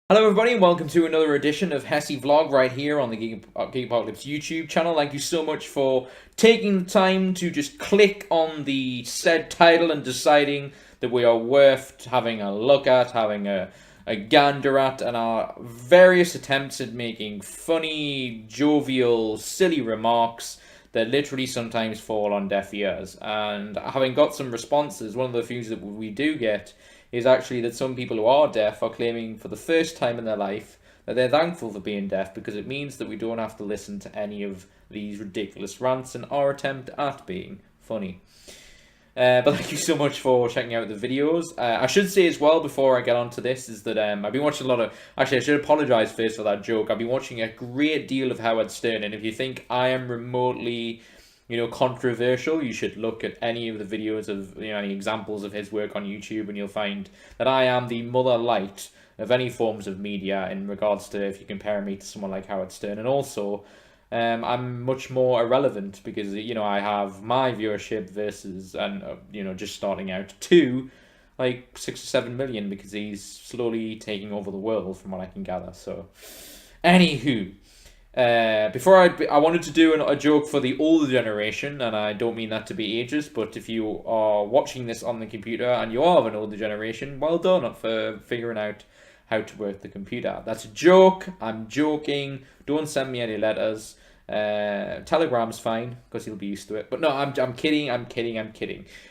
Hello everybody and welcome to another edition of Hesse Vlog right here on the Geek Apocalypse YouTube channel. Thank you so much for taking the time to just click on the said title and deciding that we are worth having a look at, having a gander at, and our various attempts at making funny, jovial, silly remarks that literally sometimes fall on deaf ears. And having got some responses, one of the views that we do get is actually that some people who are deaf are claiming for the first time in their life that they're thankful for being deaf because it means that we don't have to listen to any of these ridiculous rants in our attempt at being funny. But thank you so much for checking out the videos. I should say as well before I get on to this is that I've been watching a lot of... Actually, I should apologise first for that joke. I've been watching a great deal of Howard Stern, and if you think I am remotely, controversial, you should look at any of the videos of, any examples of his work on YouTube, and you'll find that I am the mother light of any forms of media in regards to if you compare me to someone like Howard Stern. And also, I'm much more irrelevant because, I have my viewership versus, and just starting out, to like 6 or 7 million because he's slowly taking over the world from what I can gather. So, anywho, before I wanted to do a joke for the older generation, and I don't mean that to be ageist, but if you are watching this on the computer and you are of an older generation, well done for figuring out how to work the computer. That's a joke. I'm joking. Don't send me any letters. Telegram's fine because you'll be used to it. But no, I'm kidding.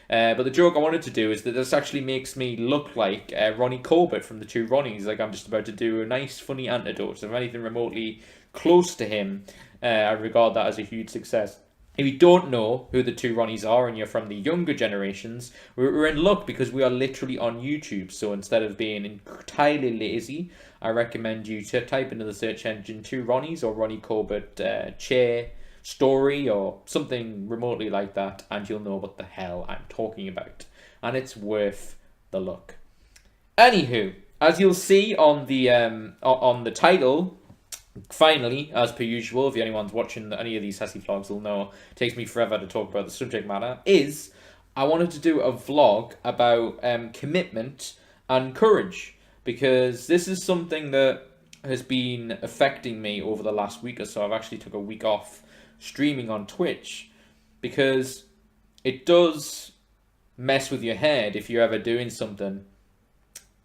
But the joke I wanted to do is that this actually makes me look like Ronnie Corbett from the two Ronnies. Like I'm just about to do a nice, funny antidote. If anything remotely close to him, I regard that as a huge success. If you don't know who the two Ronnies are and you're from the younger generations, we're in luck because we are literally on YouTube. So instead of being entirely lazy, I recommend you to type into the search engine two Ronnies or Ronnie Corbett chair story or something remotely like that, and you'll know what the hell I'm talking about. And it's worth the look. Anywho, as you'll see on the title, finally, as per usual, if anyone's watching any of these Hesse vlogs will know, it takes me forever to talk about the subject matter, is I wanted to do a vlog about commitment and courage, because this is something that has been affecting me over the last week or so. I've actually took a week off streaming on Twitch, because it does mess with your head if you're ever doing something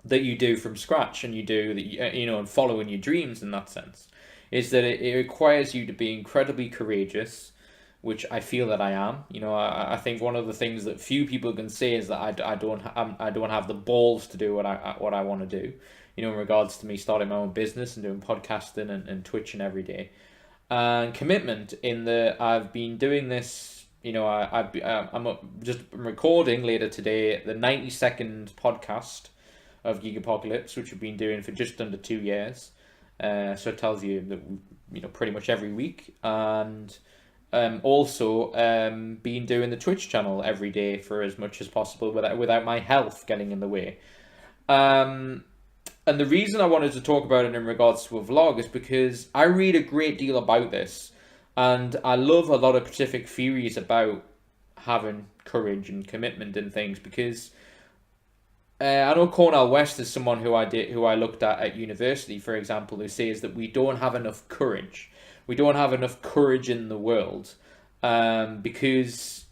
that you do from scratch and you do that, and following your dreams in that sense, is that it requires you to be incredibly courageous, which I feel that I am. I think one of the things that few people can say is that I don't have the balls to do what I want to do. In regards to me starting my own business and doing podcasting and Twitching every day, and commitment in that I've been doing this. I'm just recording later today the 90-second podcast of Geek Apocalypse, which we've been doing for just under 2 years. So it tells you that pretty much every week, and also been doing the Twitch channel every day for as much as possible without my health getting in the way. And the reason I wanted to talk about it in regards to a vlog is because I read a great deal about this, and I love a lot of specific theories about having courage and commitment and things, because I know Cornel West is someone who I looked at university, for example, who says that we don't have enough courage. We don't have enough courage in the world, because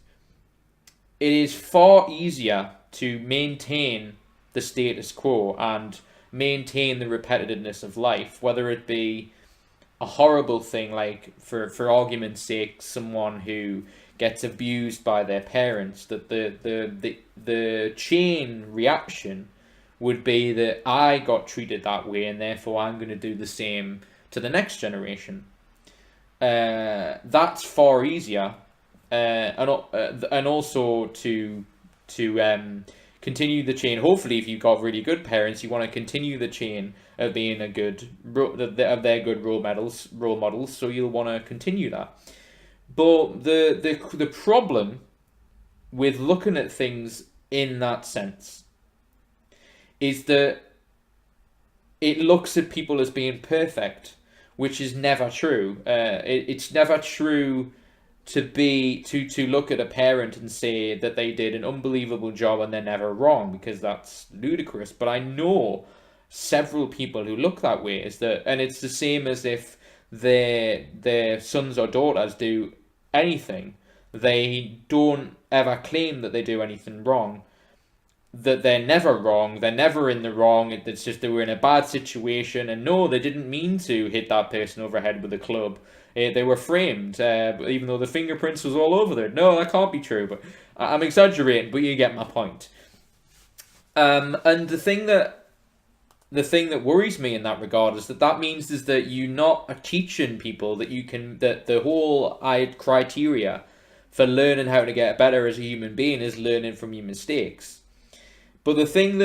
it is far easier to maintain the status quo and maintain the repetitiveness of life, whether it be a horrible thing like, for argument's sake, someone who gets abused by their parents, that the chain reaction would be that I got treated that way and therefore I'm going to do the same to the next generation. That's far easier, and also to continue the chain. Hopefully, if you've got really good parents, you want to continue the chain of being of their good role models. So you'll want to continue that. But the problem with looking at things in that sense is that it looks at people as being perfect, which is never true. It's never true to look at a parent and say that they did an unbelievable job and they're never wrong, because that's ludicrous. But I know several people who look that way. Is that, and it's the same as if their sons or daughters do anything, they don't ever claim that they do anything wrong, that they're never wrong, they're never in the wrong, it's just they were in a bad situation, and no, they didn't mean to hit that person over the head with a club. They were framed, even though the fingerprints was all over there. No, that can't be true, but I'm exaggerating, but you get my point. And the thing that worries me in that regard is that means is that you're not teaching people that you can, that the whole criteria for learning how to get better as a human being is learning from your mistakes. But the thing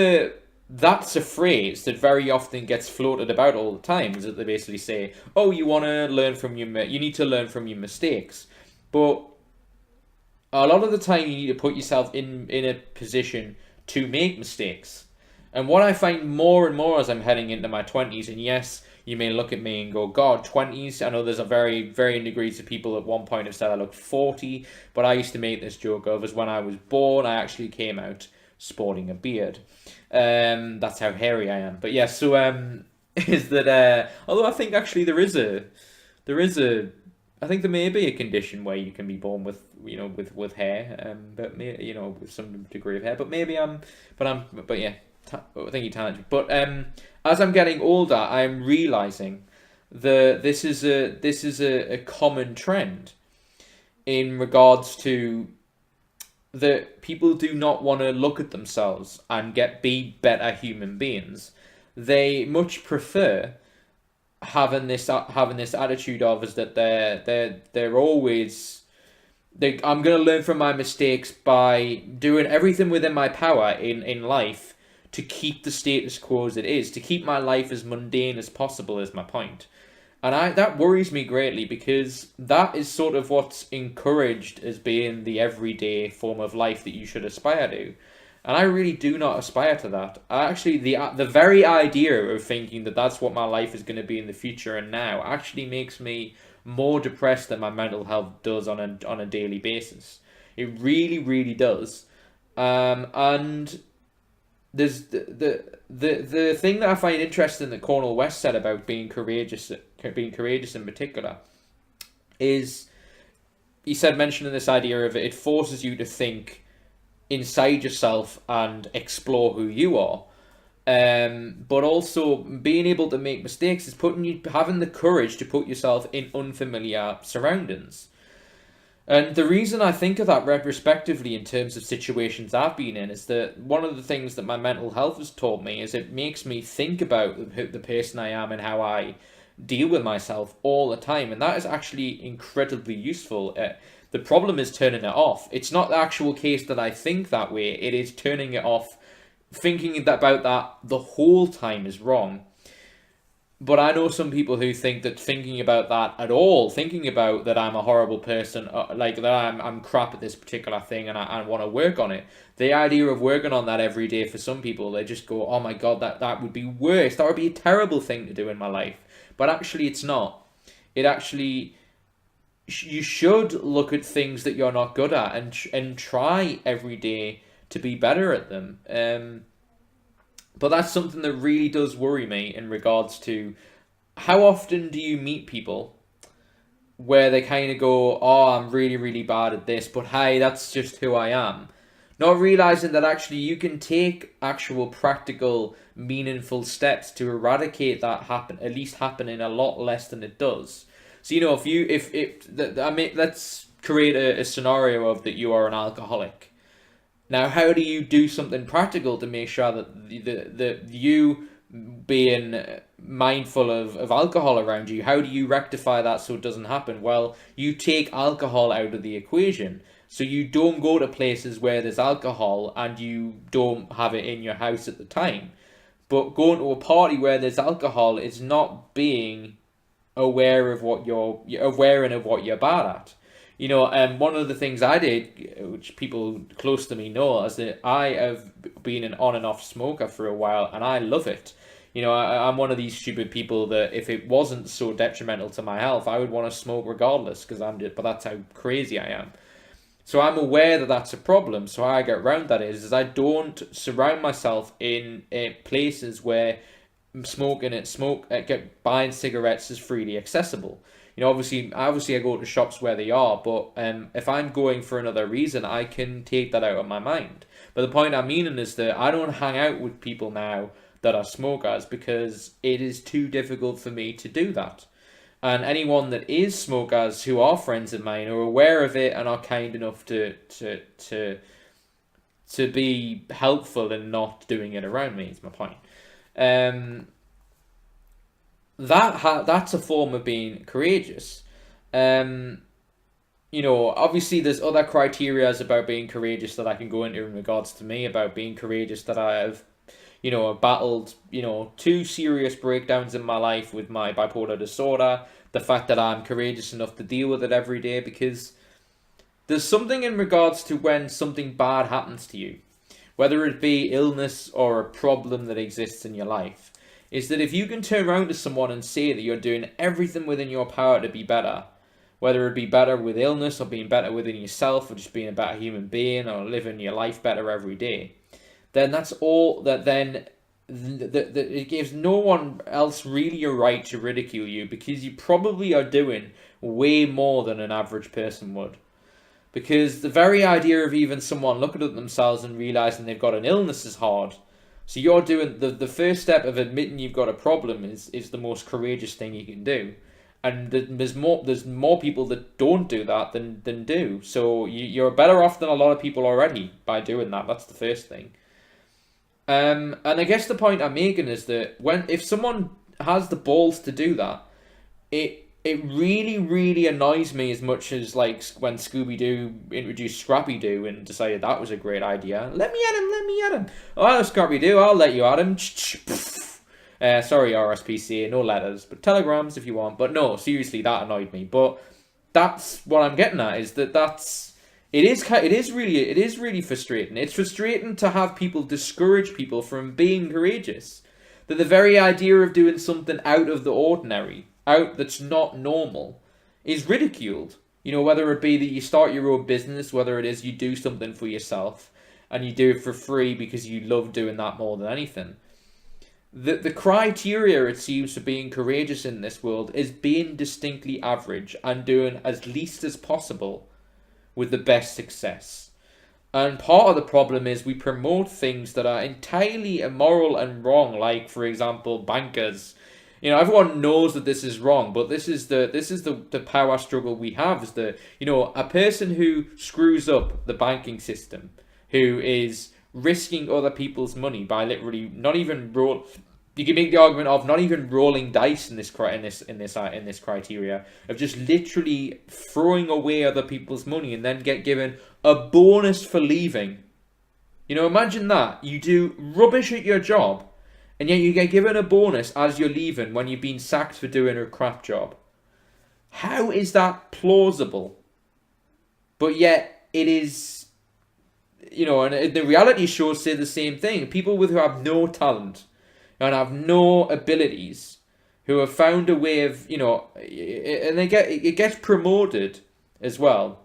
that's a phrase that very often gets floated about all the time is that they basically say, "Oh, you need to learn from your mistakes," but a lot of the time you need to put yourself in a position to make mistakes. And what I find more and more as I'm heading into my 20s, and yes, you may look at me and go, God, 20s? I know there's a very varying degrees of people at one point have said I look 40, but I used to make this joke of, as when I was born, I actually came out sporting a beard. That's how hairy I am. But yeah, so is that, although I think actually there is a, I think there may be a condition where you can be born with, with hair, but with some degree of hair, but maybe but yeah. Thank you, Tangent. But as I'm getting older, I'm realizing that this is a common trend in regards to that people do not want to look at themselves and be better human beings. They much prefer having this attitude of is that they're always. I'm going to learn from my mistakes by doing everything within my power in life to keep the status quo as it is, to keep my life as mundane as possible is my point. And that worries me greatly, because that is sort of what's encouraged as being the everyday form of life that you should aspire to. And I really do not aspire to that. Actually, the very idea of thinking that that's what my life is going to be in the future and now actually makes me more depressed than my mental health does on a daily basis. It really, really does. And there's the thing that I find interesting that Cornel West said about being courageous in particular is, he said, mentioning this idea of it forces you to think inside yourself and explore who you are, but also being able to make mistakes is having the courage to put yourself in unfamiliar surroundings. And the reason I think of that retrospectively in terms of situations I've been in is that one of the things that my mental health has taught me is it makes me think about the person I am and how I deal with myself all the time. And that is actually incredibly useful. The problem is turning it off. It's not the actual case that I think that way. It is turning it off. Thinking about that the whole time is wrong. But I know some people who think that thinking about that at all, thinking about that I'm a horrible person, like that I'm crap at this particular thing and I want to work on it, the idea of working on that every day for some people, they just go, oh my God, that would be worse. That would be a terrible thing to do in my life. But actually it's not. It actually, you should look at things that you're not good at and try every day to be better at them. But that's something that really does worry me in regards to how often do you meet people where they kind of go, oh, I'm really, really bad at this, but hey, that's just who I am. Not realizing that actually you can take actual practical, meaningful steps to eradicate that at least happening a lot less than it does. So, let's create a scenario of that you are an alcoholic. Now, how do you do something practical to make sure that you being mindful of alcohol around you, how do you rectify that so it doesn't happen? Well, you take alcohol out of the equation. So you don't go to places where there's alcohol and you don't have it in your house at the time. But going to a party where there's alcohol is not being aware of what you're bad at. One of the things I did, which people close to me know, is that I have been an on and off smoker for a while, and I love it. I'm one of these stupid people that if it wasn't so detrimental to my health, I would want to smoke regardless, but that's how crazy I am. So I'm aware that that's a problem. So how I get around that is I don't surround myself in places where buying cigarettes is freely accessible. Obviously I go to shops where they are, but if I'm going for another reason, I can take that out of my mind. But the point I'm meaning is that I don't hang out with people now that are smokers because it is too difficult for me to do that. And anyone that is smokers who are friends of mine are aware of it and are kind enough to be helpful in not doing it around me. Is my point. Um, that's a form of being courageous. Um, Obviously there's other criterias about being courageous that I can go into in regards to me about being courageous that I have, battled, two serious breakdowns in my life with my bipolar disorder. The fact that I'm courageous enough to deal with it every day because there's something in regards to when something bad happens to you, whether it be illness or a problem that exists in your life, is that if you can turn around to someone and say that you're doing everything within your power to be better, whether it be better with illness or being better within yourself or just being a better human being or living your life better every day, then that's all that then it gives no one else really a right to ridicule you because you probably are doing way more than an average person would. Because the very idea of even someone looking at themselves and realizing they've got an illness is hard. So you're doing the first step of admitting you've got a problem is the most courageous thing you can do. And there's more people that don't do that than do. So you're better off than a lot of people already by doing that. That's the first thing. And I guess the point I'm making is that if someone has the balls to do that, it really, really annoys me as much as like when Scooby Doo introduced Scrappy Doo and decided that was a great idea. Let me at him. Oh, hello, Scrappy Doo, I'll let you at him. Sorry, RSPCA, no letters, but telegrams if you want. But no, seriously, that annoyed me. But that's what I'm getting at is it is really frustrating. It's frustrating to have people discourage people from being courageous. That the very idea of doing something out of the ordinary, out that's not normal, is ridiculed. Whether it be that you start your own business, whether it is you do something for yourself, and you do it for free because you love doing that more than anything. The criteria, it seems, for being courageous in this world is being distinctly average and doing as least as possible with the best success. And part of the problem is we promote things that are entirely immoral and wrong, like, for example, bankers. Everyone knows that this is wrong, but this is the power struggle we have. Is that a person who screws up the banking system, who is risking other people's money by literally not even roll. You can make the argument of not even rolling dice in this criteria of just literally throwing away other people's money and then get given a bonus for leaving. Imagine that you do rubbish at your job, and yet you get given a bonus as you're leaving when you've been sacked for doing a crap job. How is that plausible? But yet it is. And the reality shows say the same thing. People who have no talent and have no abilities, who have found a way of, and it gets promoted as well.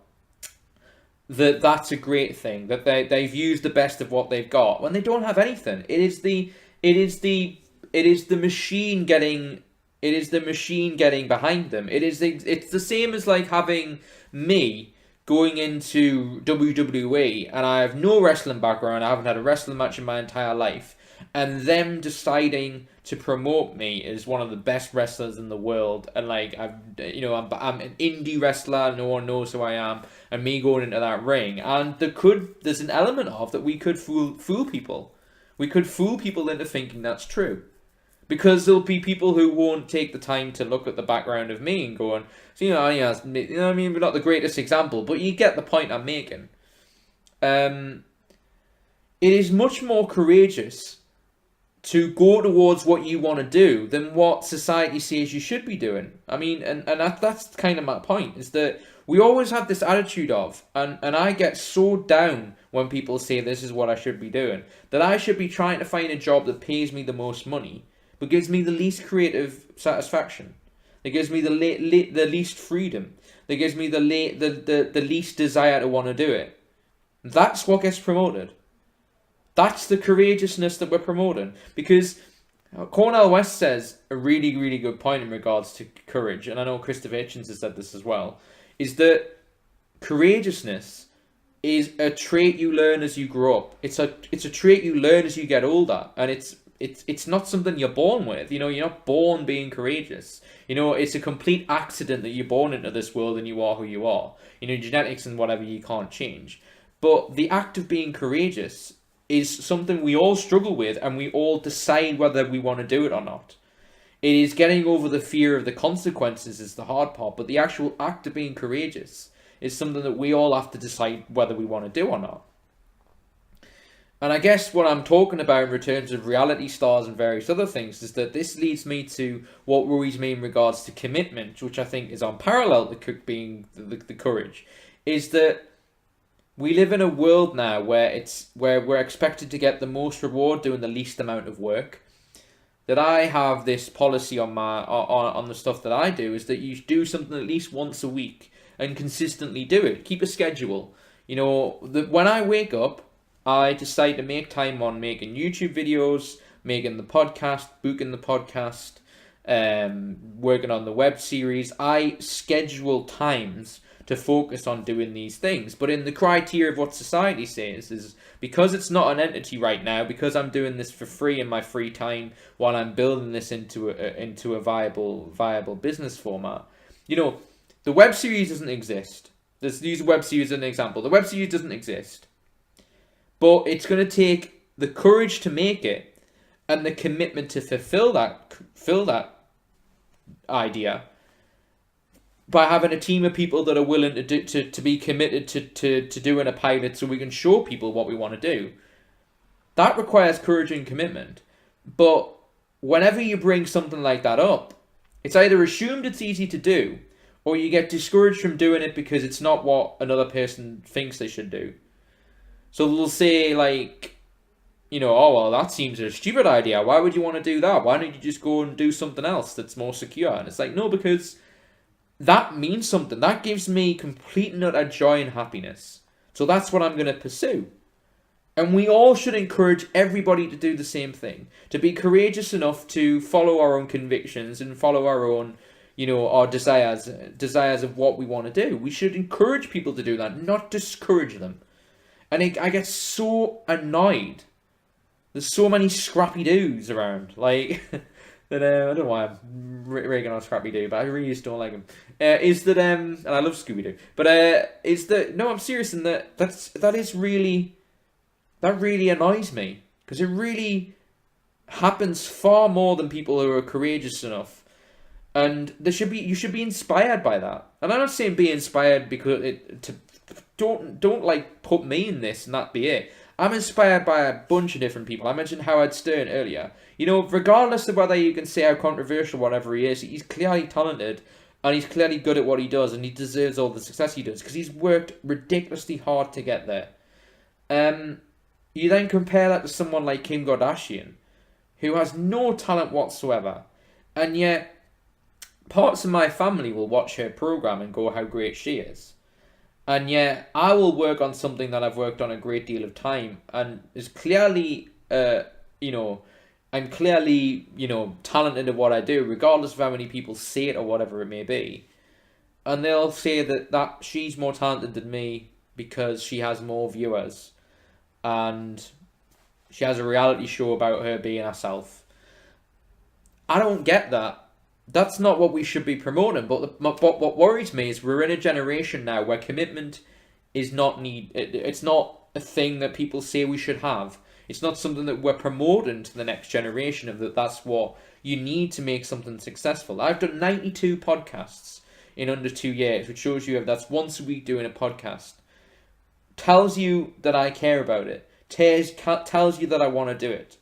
That's a great thing. That they've used the best of what they've got when they don't have anything. It is the machine getting behind them. It's the same as like having me going into WWE and I have no wrestling background, I haven't had a wrestling match in my entire life, and them deciding to promote me as one of the best wrestlers in the world, and like I'm an indie wrestler, no one knows who I am, and me going into that ring, and there's an element of that we could fool people. We could fool people into thinking that's true. Because there'll be people who won't take the time to look at the background of me and going, so, we're not the greatest example, but you get the point I'm making. It is much more courageous to go towards what you want to do than what society says you should be doing. And that's kind of my point, is that we always have this attitude of, and I get so down when people say this is what I should be doing, that I should be trying to find a job that pays me the most money, but gives me the least creative satisfaction. That gives me the least freedom. That gives me the least desire to want to do it. That's what gets promoted. That's the courageousness that we're promoting. Because Cornel West says a really, really good point in regards to courage, and I know Christopher Hitchens has said this as well, is that courageousness is a trait you learn as you grow up. It's a trait you learn as you get older, and it's not something you're born with. You know, you're not born being courageous. You know, it's a complete accident that you're born into this world and you are who you are. You know, genetics and whatever you can't change. But the act of being courageous is something we all struggle with, and we all decide whether we want to do it or not. It is getting over the fear of the consequences is the hard part, but the actual act of being courageous is something that we all have to decide whether we want to do or not. And I guess what I'm talking about in returns of reality stars and various other things is that this leads me to what worries me in regards to commitment, which I think is on parallel to being the courage, is that we live in a world now where we're expected to get the most reward doing the least amount of work. That I have this policy on the stuff that I do is that you do something at least once a week and consistently do it. Keep a schedule. You know, when I wake up, I decide to make time on making YouTube videos, making the podcast, booking the podcast, working on the web series. I schedule times to focus on doing these things. But in the criteria of what society says is because it's not an entity right now, because I'm doing this for free in my free time while I'm building this into a viable business format. You know, the web series doesn't exist. Let's use web series as an example. The web series doesn't exist. But it's going to take the courage to make it and the commitment to fulfill that idea by having a team of people that are willing to be committed to doing a pilot so we can show people what we want to do. That requires courage and commitment. But whenever you bring something like that up, it's either assumed it's easy to do, or you get discouraged from doing it because it's not what another person thinks they should do. So they'll say, like, you know, oh, well, that seems a stupid idea. Why would you want to do that? Why don't you just go and do something else that's more secure? And it's like, no, because that means something. That gives me complete and utter joy and happiness. So that's what I'm going to pursue. And we all should encourage everybody to do the same thing. To be courageous enough to follow our own convictions and follow our own, you know, our desires of what we want to do. We should encourage people to do that, not discourage them. And I get so annoyed. There's so many Scrappy Doos around. Like, that I don't know why I'm ragging on Scrappy Doo, but I really just don't like him. Is that and I love Scooby Doo, but is that no? I'm serious in that really annoys me because it really happens far more than people who are courageous enough, and you should be inspired by that. And I'm not saying be inspired because don't like put me in this and that be it. I'm inspired by a bunch of different people. I mentioned Howard Stern earlier. You know, regardless of whether you can say how controversial whatever he is, he's clearly talented and he's clearly good at what he does and he deserves all the success he does because he's worked ridiculously hard to get there. You then compare that to someone like Kim Kardashian, who has no talent whatsoever, and yet parts of my family will watch her program and go how great she is. And yet, I will work on something that I've worked on a great deal of time, and is clearly, I'm clearly, talented at what I do, regardless of how many people say it or whatever it may be. And they'll say that she's more talented than me because she has more viewers, and she has a reality show about her being herself. I don't get that. That's not what we should be promoting. But what worries me is we're in a generation now where commitment is not it's not a thing that people say we should have. It's not something that we're promoting to the next generation of that's what you need to make something successful. I've done 92 podcasts in under 2 years, which shows you that's once a week doing a podcast. Tells you that I care about it. Tells you that I want to do it.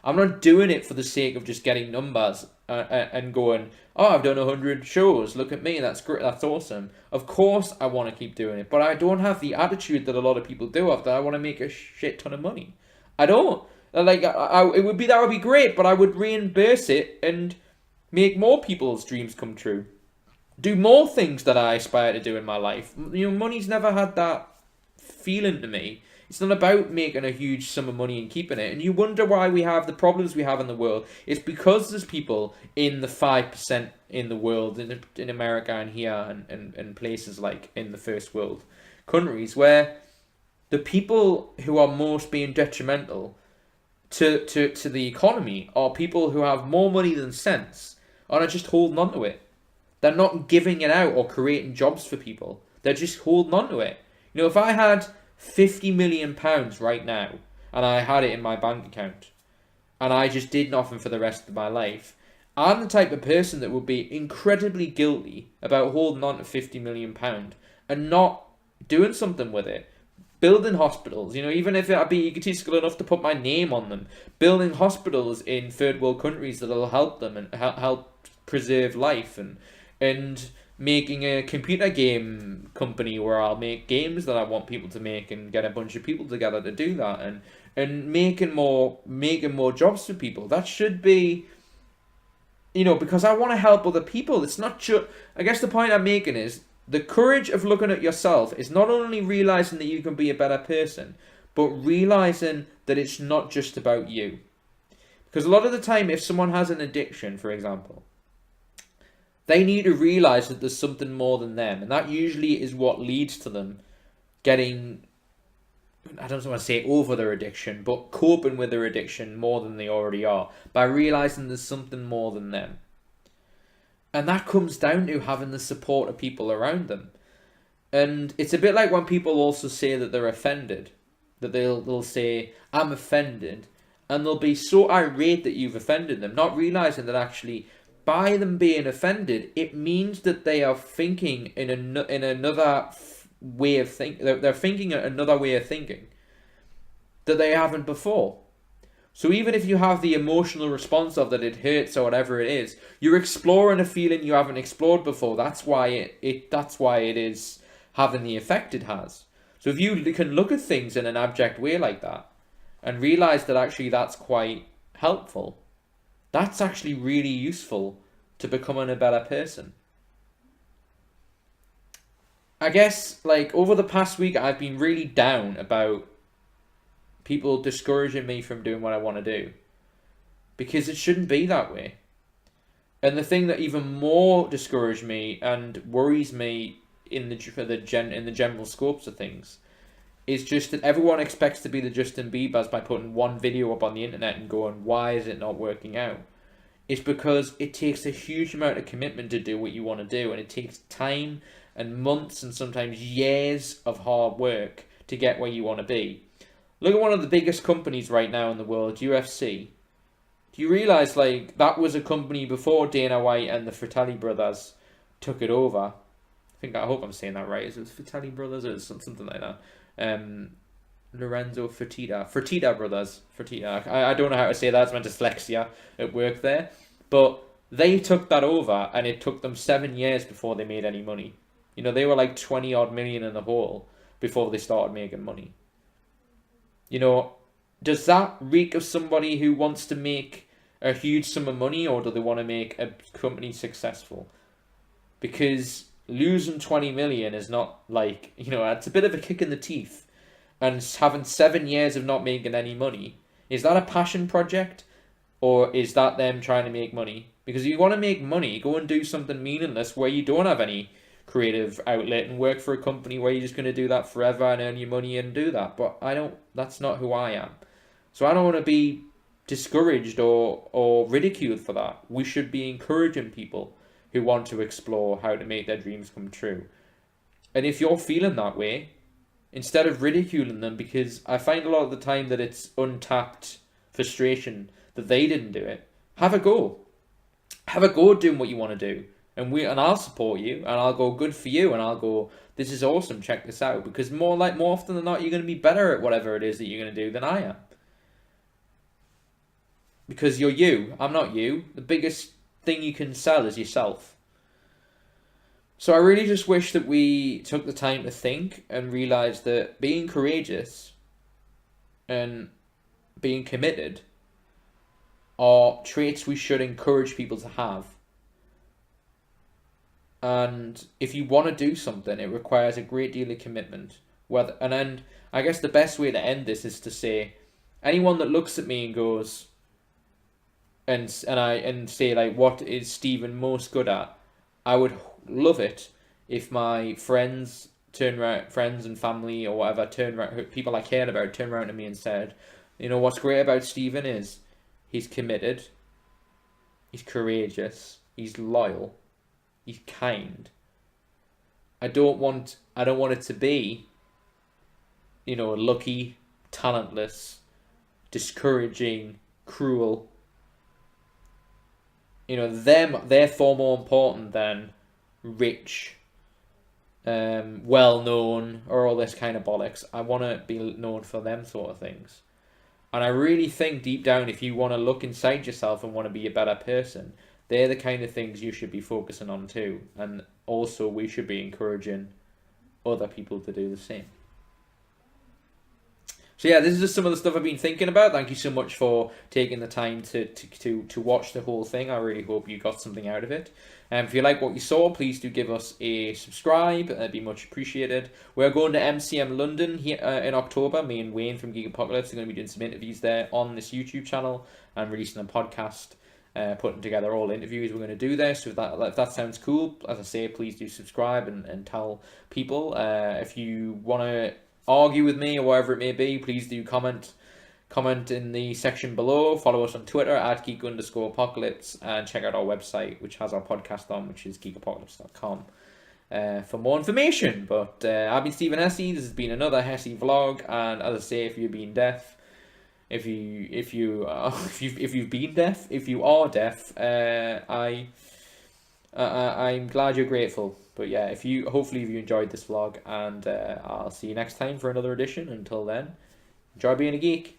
I'm not doing it for the sake of just getting numbers and going, oh, I've done 100 shows. Look at me. That's great. That's awesome. Of course, I want to keep doing it. But I don't have the attitude that a lot of people do have that I want to make a shit ton of money. I don't. Like, that would be great, but I would reimburse it and make more people's dreams come true. Do more things that I aspire to do in my life. Money's never had that feeling to me. It's not about making a huge sum of money and keeping it. And you wonder why we have the problems we have in the world. It's because there's people in the 5% in the world, in America and here and places like in the first world countries, where the people who are most being detrimental to the economy are people who have more money than sense and are just holding on to it. They're not giving it out or creating jobs for people. They're just holding on to it. You know, if I had £50 million right now and I had it in my bank account and I just did nothing for the rest of my life, I'm the type of person that would be incredibly guilty about holding on to £50 million and not doing something with it. Building hospitals, you know, even if I'd be egotistical enough to put my name on them, building hospitals in third world countries that'll help them and help preserve life, and making a computer game company where I'll make games that I want people to make and get a bunch of people together to do that, and making more jobs for people. That should be, you know, because I want to help other people. It's not just, I guess the point I'm making is the courage of looking at yourself is not only realizing that you can be a better person, but realizing that it's not just about you. Because a lot of the time, if someone has an addiction, for example, they need to realize that there's something more than them. And that usually is what leads to them getting, I don't want to say over their addiction, but coping with their addiction more than they already are, by realizing there's something more than them. And that comes down to having the support of people around them. And it's a bit like when people also say that they're offended, that they'll say, I'm offended, and they'll be so irate that you've offended them, not realizing that actually by them being offended, it means that they are thinking in another way of thinking. They're thinking another way of thinking that they haven't before. So even if you have the emotional response of that it hurts or whatever it is, you're exploring a feeling you haven't explored before. That's why it is having the effect it has. So if you can look at things in an abject way like that and realize that actually that's quite helpful, that's actually really useful to becoming a better person. I guess, like, over the past week, I've been really down about people discouraging me from doing what I want to do, because it shouldn't be that way. And the thing that even more discouraged me and worries me in the general scopes of things is just that everyone expects to be the Justin Biebers by putting one video up on the internet and going, why is it not working out? It's because it takes a huge amount of commitment to do what you want to do, and it takes time and months and sometimes years of hard work to get where you want to be. Look at one of the biggest companies right now in the world, UFC. Do you realise, like, that was a company before Dana White and the Fratelli brothers took it over? I hope I'm saying that right. Is it Fratelli brothers or something like that? Lorenzo Fertitta brothers. Fertitta. I don't know how to say that. It's my dyslexia at work there. But they took that over, and it took them 7 years before they made any money. You know, they were like 20 odd million in the hole before they started making money. You know, does that reek of somebody who wants to make a huge sum of money, or do they want to make a company successful? Because losing 20 million is not like, you know, it's a bit of a kick in the teeth. And having 7 years of not making any money, is that a passion project? Or is that them trying to make money? Because if you want to make money, go and do something meaningless where you don't have any creative outlet and work for a company where you're just going to do that forever and earn your money and do that. But that's not who I am. So I don't want to be discouraged or ridiculed for that. We should be encouraging people who want to explore how to make their dreams come true. And if you're feeling that way, instead of ridiculing them, because I find a lot of the time that it's untapped frustration that they didn't do it, have a go. Have a go at doing what you want to do. And I'll support you, and I'll go, good for you, and I'll go, this is awesome, check this out. Because more often than not, you're going to be better at whatever it is that you're going to do than I am. Because you're you. I'm not you. The biggest thing you can sell is yourself. So I really just wish that we took the time to think and realize that being courageous and being committed are traits we should encourage people to have. And if you want to do something, it requires a great deal of commitment. And I guess the best way to end this is to say, anyone that looks at me and goes, and say like, what is Stephen most good at? I would love it if my friends and family or whatever, people I cared about, turned around to me and said, you know, what's great about Stephen is he's committed, he's courageous, he's loyal, he's kind. I don't want it to be, you know, lucky, talentless, discouraging, cruel. You know, they're far more important than rich, well known, or all this kind of bollocks. I want to be known for them sort of things. And I really think deep down, if you want to look inside yourself and want to be a better person, they're the kind of things you should be focusing on too. And also, we should be encouraging other people to do the same. So yeah, this is just some of the stuff I've been thinking about. Thank you so much for taking the time to watch the whole thing. I really hope you got something out of it. If you like what you saw, please do give us a subscribe. That'd be much appreciated. We're going to MCM London here in October. Me and Wayne from Geek Apocalypse are going to be doing some interviews there on this YouTube channel and releasing a podcast, putting together all interviews we're going to do there. So if that sounds cool, as I say, please do subscribe and tell people. If you want to argue with me or whatever it may be, please do comment in the section below. Follow us on Twitter at geek_apocalypse and check out our website, which has our podcast on, which is geekapocalypse.com, for more information. But I've been Stephen Hesse. This has been another Hesse vlog, and as I say, if you've been deaf, if you are deaf, I'm glad you're grateful. But yeah, hopefully you enjoyed this vlog, and I'll see you next time for another edition. Until then, enjoy being a geek.